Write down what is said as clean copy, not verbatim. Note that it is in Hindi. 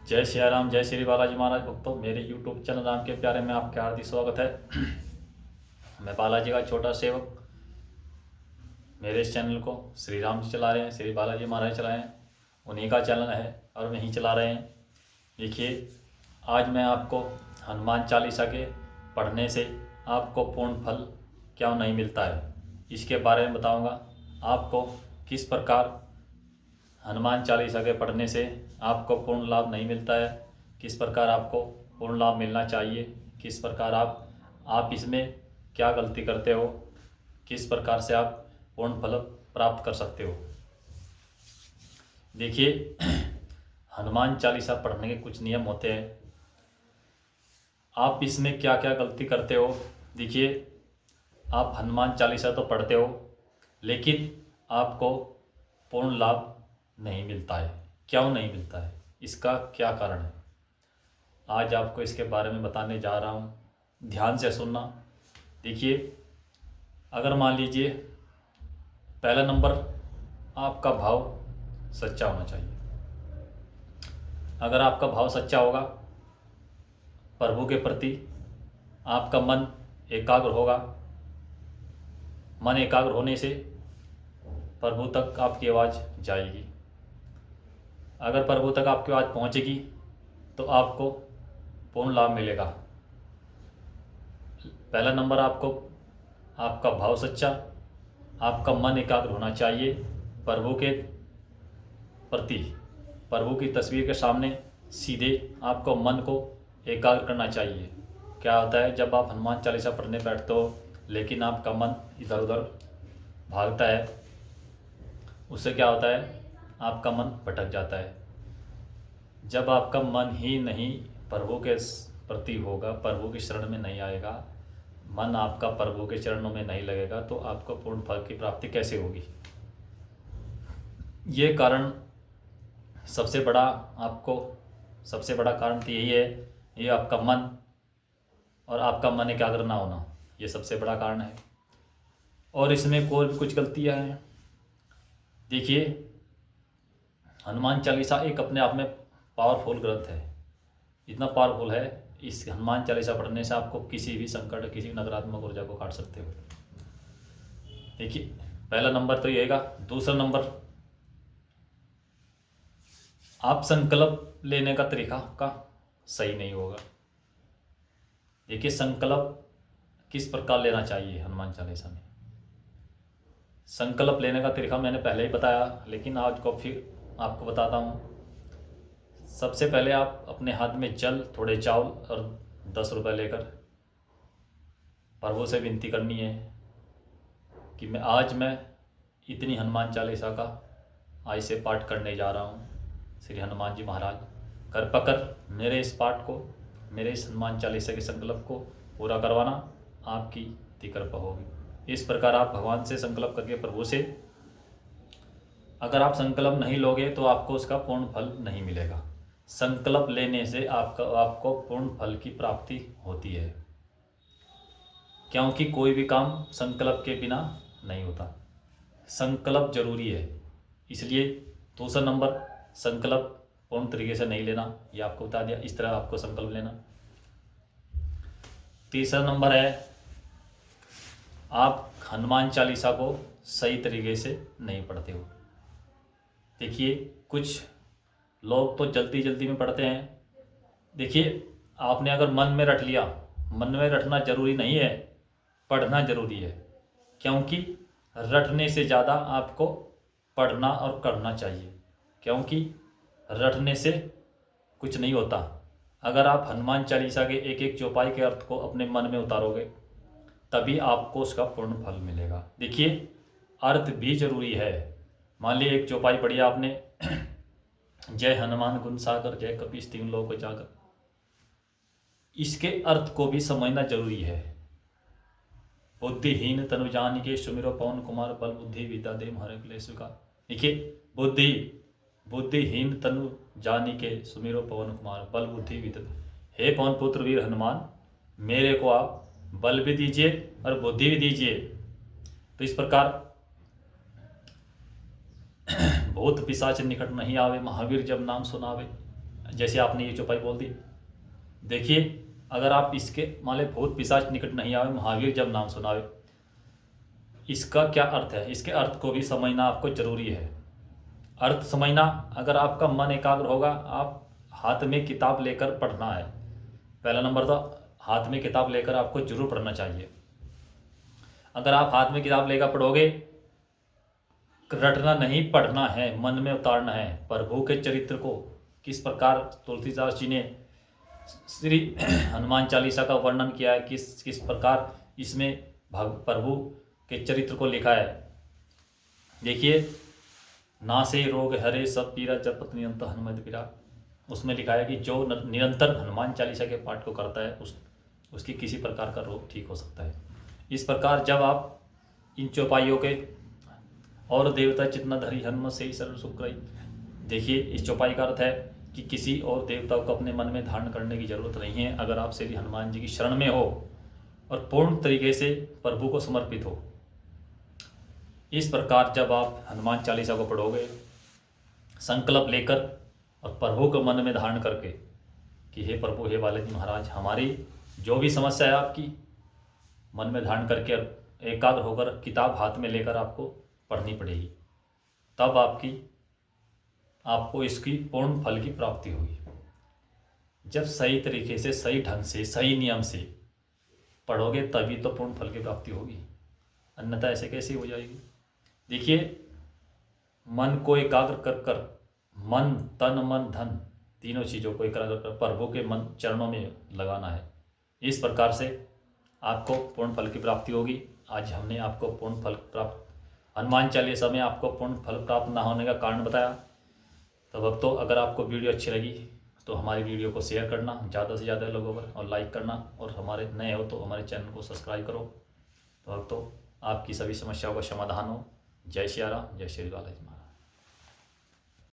जय सिया राम, जय श्री बालाजी महाराज भक्तों। मेरे YouTube चैनल राम के प्यारे में आपका हार्दिक स्वागत है। मैं बालाजी का छोटा सेवक। मेरे इस चैनल को श्री राम जी चला रहे हैं, श्री बालाजी महाराज चलाए हैं, उन्हीं का चैनल है और वहीं चला रहे हैं। देखिए, आज मैं आपको हनुमान चालीसा के पढ़ने से आपको पूर्ण फल क्यों नहीं मिलता है, इसके बारे में बताऊँगा। आपको किस प्रकार हनुमान चालीसा के पढ़ने से आपको पूर्ण लाभ नहीं मिलता है, किस प्रकार आपको पूर्ण लाभ मिलना चाहिए, किस प्रकार आप इसमें क्या गलती करते हो, किस प्रकार से आप पूर्ण फल प्राप्त कर सकते हो। देखिए, हनुमान चालीसा पढ़ने के कुछ नियम होते हैं। आप इसमें क्या क्या गलती करते हो। देखिए, आप हनुमान चालीसा तो पढ़ते हो, लेकिन आपको पूर्ण लाभ नहीं मिलता है। क्यों नहीं मिलता है, इसका क्या कारण है, आज आपको इसके बारे में बताने जा रहा हूँ। ध्यान से सुनना। देखिए, अगर मान लीजिए पहला नंबर, आपका भाव सच्चा होना चाहिए। अगर आपका भाव सच्चा होगा प्रभु के प्रति, आपका मन एकाग्र होगा। मन एकाग्र होने से प्रभु तक आपकी आवाज़ जाएगी। अगर प्रभु तक आपकी आवाज़ पहुंचेगी तो आपको पूर्ण लाभ मिलेगा। पहला नंबर, आपका भाव सच्चा, आपका मन एकाग्र होना चाहिए प्रभु के प्रति। प्रभु की तस्वीर के सामने सीधे आपको मन को एकाग्र करना चाहिए। क्या होता है, जब आप हनुमान चालीसा पढ़ने बैठते हो लेकिन आपका मन इधर उधर भागता है, उससे क्या होता है, आपका मन भटक जाता है। जब आपका मन ही नहीं प्रभु के प्रति होगा, प्रभु की शरण में नहीं आएगा, मन आपका प्रभु के चरणों में नहीं लगेगा, तो आपको पूर्ण फल की प्राप्ति कैसे होगी। ये कारण सबसे बड़ा कारण तो यही है, ये आपका मन और आपका मन एकाग्र ना होना, ये सबसे बड़ा कारण है। और इसमें कोई भी कुछ गलतियाँ हैं। देखिए, हनुमान चालीसा एक अपने आप में पावरफुल ग्रंथ है। इतना पावरफुल है, इस हनुमान चालीसा पढ़ने से आपको किसी भी संकट, किसी भी नकारात्मक ऊर्जा को काट सकते हो। देखिए, पहला नंबर तो ये रहेगा। दूसरा नंबर, आप संकल्प लेने का तरीका आपका सही नहीं होगा। देखिए, संकल्प किस प्रकार लेना चाहिए हनुमान चालीसा में। संकल्प लेने का तरीका मैंने पहले ही बताया, लेकिन आज को फिर आपको बताता हूँ। सबसे पहले आप अपने हाथ में जल, थोड़े चावल और 10 रुपये लेकर प्रभु से विनती करनी है कि मैं इतनी हनुमान चालीसा का आज से पाठ करने जा रहा हूँ। श्री हनुमान जी महाराज कृपा कर मेरे इस पाठ को, मेरे इस हनुमान चालीसा के संकल्प को पूरा करवाना, आपकी इतनी कृपा होगी। इस प्रकार आप भगवान से संकल्प करके प्रभु से, अगर आप संकल्प नहीं लोगे तो आपको उसका पूर्ण फल नहीं मिलेगा। संकल्प लेने से आपको पूर्ण फल की प्राप्ति होती है, क्योंकि कोई भी काम संकल्प के बिना नहीं होता। संकल्प जरूरी है। इसलिए दूसरा नंबर, संकल्प पूर्ण तरीके से नहीं लेना, ये आपको बता दिया। इस तरह आपको संकल्प लेना। तीसरा नंबर है, आप हनुमान चालीसा को सही तरीके से नहीं पढ़ते हो। देखिए, कुछ लोग तो जल्दी जल्दी में पढ़ते हैं। देखिए, आपने अगर मन में रट लिया, मन में रटना जरूरी नहीं है, पढ़ना जरूरी है। क्योंकि रटने से ज़्यादा आपको पढ़ना और करना चाहिए, क्योंकि रटने से कुछ नहीं होता। अगर आप हनुमान चालीसा के एक एक चौपाई के अर्थ को अपने मन में उतारोगे, तभी आपको उसका पूर्ण फल मिलेगा। देखिए, अर्थ भी जरूरी है। मान लीजिए एक चौपाई पढ़ी आपने, जय हनुमान गुण सागर, जय कपीस तीन लोक उजागर, इसके अर्थ को भी समझना जरूरी है। बुद्धिहीन तनु जानिके सुमिरो पवन कुमार, बल बुद्धि विद्या दे हरे क्लेश विकार। देखिए, बुद्धिहीन तनु जानिके सुमिरो पवन कुमार, बल बुद्धि विद्या। हे पवन पुत्र वीर हनुमान, मेरे को आप बल भी दीजिए और बुद्धि भी दीजिए। तो इस प्रकार भूत पिशाच निकट नहीं आवे, महावीर जब नाम सुनावे। जैसे आपने ये चौपाई बोल दी। देखिए अगर आप इसके माले भूत पिशाच निकट नहीं आवे, महावीर जब नाम सुनावे, इसका क्या अर्थ है? इसके अर्थ को भी समझना आपको जरूरी है। अर्थ समझना, अगर आपका मन एकाग्र होगा, आप हाथ में किताब लेकर पढ़ना है। पहला नंबर तो हाथ में किताब लेकर आपको जरूर पढ़ना चाहिए। अगर आप हाथ में किताब लेकर पढ़ोगे, रटना नहीं, पढ़ना है, मन में उतारना है। प्रभु के चरित्र को किस प्रकार तुलसीदास जी ने श्री हनुमान चालीसा का वर्णन किया है, किस किस प्रकार इसमें प्रभु के चरित्र को लिखा है। देखिए, ना से रोग हरे सब पीरा जपत निरंतर हनुमत पीरा, उसमें लिखा है कि जो निरंतर हनुमान चालीसा के पाठ को करता है उसकी किसी प्रकार का रोग ठीक हो सकता है। इस प्रकार जब आप इन चौपाइयों के और देवता चितना धरी हनुमत से ही सर्व सुख रही। देखिए, इस चौपाई का अर्थ है कि किसी और देवता को अपने मन में धारण करने की जरूरत नहीं है। अगर आप श्री हनुमान जी की शरण में हो और पूर्ण तरीके से प्रभु को समर्पित हो, इस प्रकार जब आप हनुमान चालीसा को पढ़ोगे, संकल्प लेकर और प्रभु को मन में धारण करके कि हे प्रभु, हे बालाजी महाराज, हमारी जो भी समस्या है आपकी मन में धारण करके एकाग्र होकर किताब हाथ में लेकर आपको पढ़नी पड़ेगी, तब आपको इसकी पूर्ण फल की प्राप्ति होगी। जब सही तरीके से, सही ढंग से, सही नियम से पढ़ोगे तभी तो पूर्ण फल की प्राप्ति होगी, अन्यथा ऐसे कैसे हो जाएगी। देखिए, मन को एकाग्र कर कर, मन तन मन धन तीनों चीज़ों को एकाग्र कर प्रभु के मन चरणों में लगाना है। इस प्रकार से आपको पूर्ण फल की प्राप्ति होगी। आज हमने आपको पूर्ण फल प्राप्त, हनुमान चालीसा में आपको पूर्ण फल प्राप्त ना होने का कारण बताया। तो भक्तों, अगर आपको वीडियो अच्छी लगी तो हमारी वीडियो को शेयर करना ज़्यादा से ज़्यादा लोगों पर, और लाइक करना, और हमारे नए हो तो हमारे चैनल को सब्सक्राइब करो। तो भक्तों, आपकी सभी समस्याओं का समाधान हो। जय श्री राम, जय श्री बालाजी।